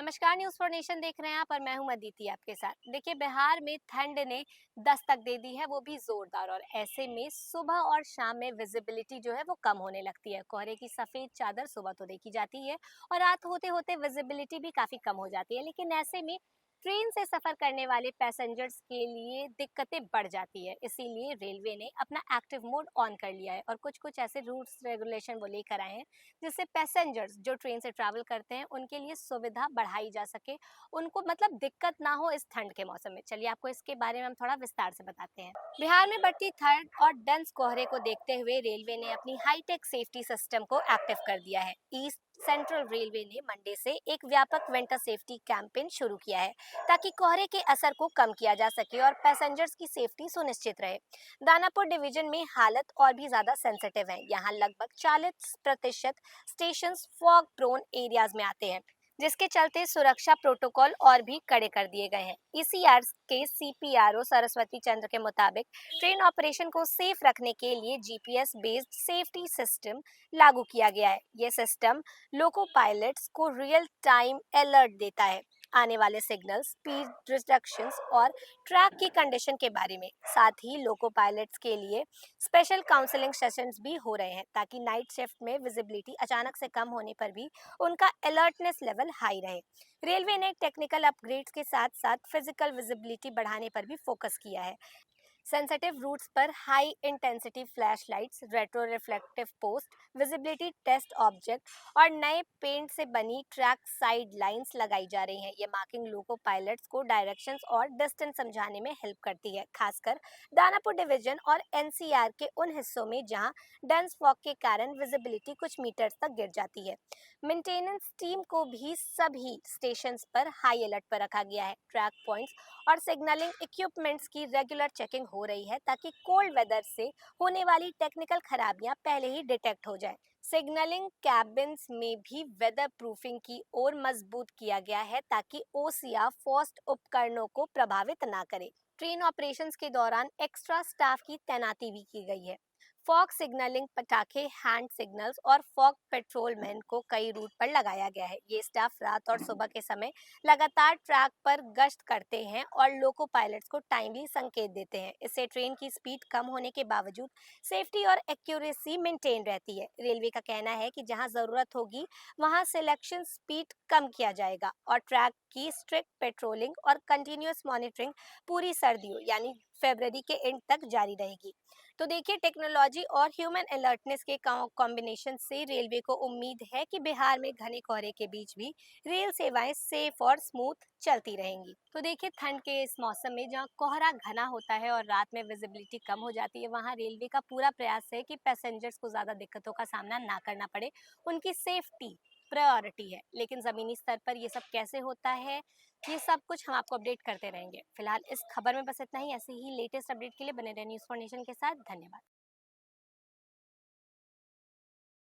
नमस्कार, news for nation देख रहे हैं आप और मैं हूं अदिति आपके साथ। देखिए, बिहार में ठंड ने दस्तक दे दी है, वो भी जोरदार। और ऐसे में सुबह और शाम में विजिबिलिटी जो है वो कम होने लगती है। कोहरे की सफेद चादर सुबह तो देखी जाती है और रात होते होते विजिबिलिटी भी काफी कम हो जाती है। लेकिन ऐसे में ट्रेन से सफर करने वाले पैसेंजर्स के लिए दिक्कतें बढ़ जाती है। इसीलिए रेलवे ने अपना एक्टिव मोड ऑन कर लिया है और कुछ कुछ ऐसे रूल्स रेगुलेशन वो लेकर आए हैं जिससे पैसेंजर्स जो ट्रेन से ट्रैवल करते हैं उनके लिए सुविधा बढ़ाई जा सके, उनको मतलब दिक्कत ना हो इस ठंड के मौसम में। चलिए आपको इसके बारे में हम थोड़ा विस्तार से बताते हैं। बिहार में बढ़ती ठंड और डेंस कोहरे को देखते हुए रेलवे ने अपनी हाईटेक सेफ्टी सिस्टम को एक्टिव कर दिया है। ईस्ट सेंट्रल रेलवे ने मंडे से एक व्यापक विंटर सेफ्टी कैंपेन शुरू किया है ताकि कोहरे के असर को कम किया जा सके और पैसेंजर्स की सेफ्टी सुनिश्चित रहे। दानापुर डिवीजन में हालत और भी ज्यादा सेंसिटिव है। यहाँ लगभग 40% स्टेशन फॉग प्रोन एरियाज में आते हैं, जिसके चलते सुरक्षा प्रोटोकॉल और भी कड़े कर दिए गए हैं। ईसीआर के सीपीआरओ सरस्वती चंद्र के मुताबिक ट्रेन ऑपरेशन को सेफ रखने के लिए जीपीएस बेस्ड सेफ्टी सिस्टम लागू किया गया है। ये सिस्टम लोको पायलट्स को रियल टाइम अलर्ट देता है, आने वाले सिग्नल, स्पीड रिस्ट्रिक्शंस और ट्रैक की कंडीशन के बारे में। साथ ही लोको पायलट्स के लिए स्पेशल काउंसलिंग सेशंस भी हो रहे हैं ताकि नाइट शिफ्ट में विजिबिलिटी अचानक से कम होने पर भी उनका अलर्टनेस लेवल हाई रहे। रेलवे ने टेक्निकल अपग्रेड्स के साथ साथ फिजिकल विजिबिलिटी बढ़ाने पर भी फोकस किया है। सेंसिटिव रूट्स पर high intensity flash lights, retro reflective post, visibility test object और नए पेंट से बनी ट्रैक साइड लाइंस लगाई जा रही हैं। ये मार्किंग लोको पायलट्स को डायरेक्शंस और डिस्टेंस समझाने में हेल्प करती है, खासकर दानापुर डिवीजन और एनसीआर के उन हिस्सों में जहां डेंस फॉग के कारण विजिबिलिटी कुछ मीटर्स तक गिर जाती है। मेंटेनेंस टीम को भी सभी स्टेशंस पर हाई अलर्ट पर रखा गया है। ट्रैक पॉइंट्स और सिग्नलिंग इक्विपमेंट्स की रेगुलर चेकिंग हो रही है ताकि कोल्ड वेदर से होने वाली टेक्निकल खराबियां पहले ही डिटेक्ट हो जाए। सिग्नलिंग कैबिन्स में भी वेदर प्रूफिंग की ओर मजबूत किया गया है ताकि ओसिया फास्ट उपकरणों को प्रभावित ना करे। ट्रेन ऑपरेशंस के दौरान एक्स्ट्रा स्टाफ की तैनाती भी की गई है। फॉग सिग्नलिंग पटाखे, हैंड सिग्नल्स और फॉग पेट्रोलमैन को कई रूट पर लगाया गया है। ये स्टाफ रात और सुबह के समय लगातार ट्रैक पर गश्त करते हैं और लोको पायलट्स को टाइमली संकेत देते हैं। इससे ट्रेन की स्पीड कम होने के बावजूद सेफ्टी और एक्यूरेसी मेंटेन रहती है। रेलवे का कहना है कि जहां जरूरत होगी वहां सिलेक्शन स्पीड कम किया जाएगा और ट्रैक की स्ट्रिक्ट पेट्रोलिंग और कंटिन्यूअस मॉनिटरिंग पूरी सर्दियों यानी फरवरी के एंड तक जारी रहेगी। तो देखिए, टेक्नोलॉजी और ह्यूमन अलर्टनेस के कॉम्बिनेशन से रेलवे को उम्मीद है कि बिहार में घने कोहरे के बीच भी रेल सेवाएं सेफ और स्मूथ चलती रहेंगी। तो देखिए, ठंड के इस मौसम में जहाँ कोहरा घना होता है और रात में विजिबिलिटी कम हो जाती है, वहाँ रेलवे का पूरा प्रयास है कि पैसेंजर्स को ज्यादा दिक्कतों का सामना ना करना पड़े। उनकी सेफ्टी प्रायोरिटी है। लेकिन जमीनी स्तर पर ये सब कैसे होता है, ये सब कुछ हम आपको अपडेट करते रहेंगे। फिलहाल इस खबर में बस इतना ही। ऐसे ही लेटेस्ट अपडेट के लिए बने रहे न्यूज़ फॉर नेशन के साथ। धन्यवाद।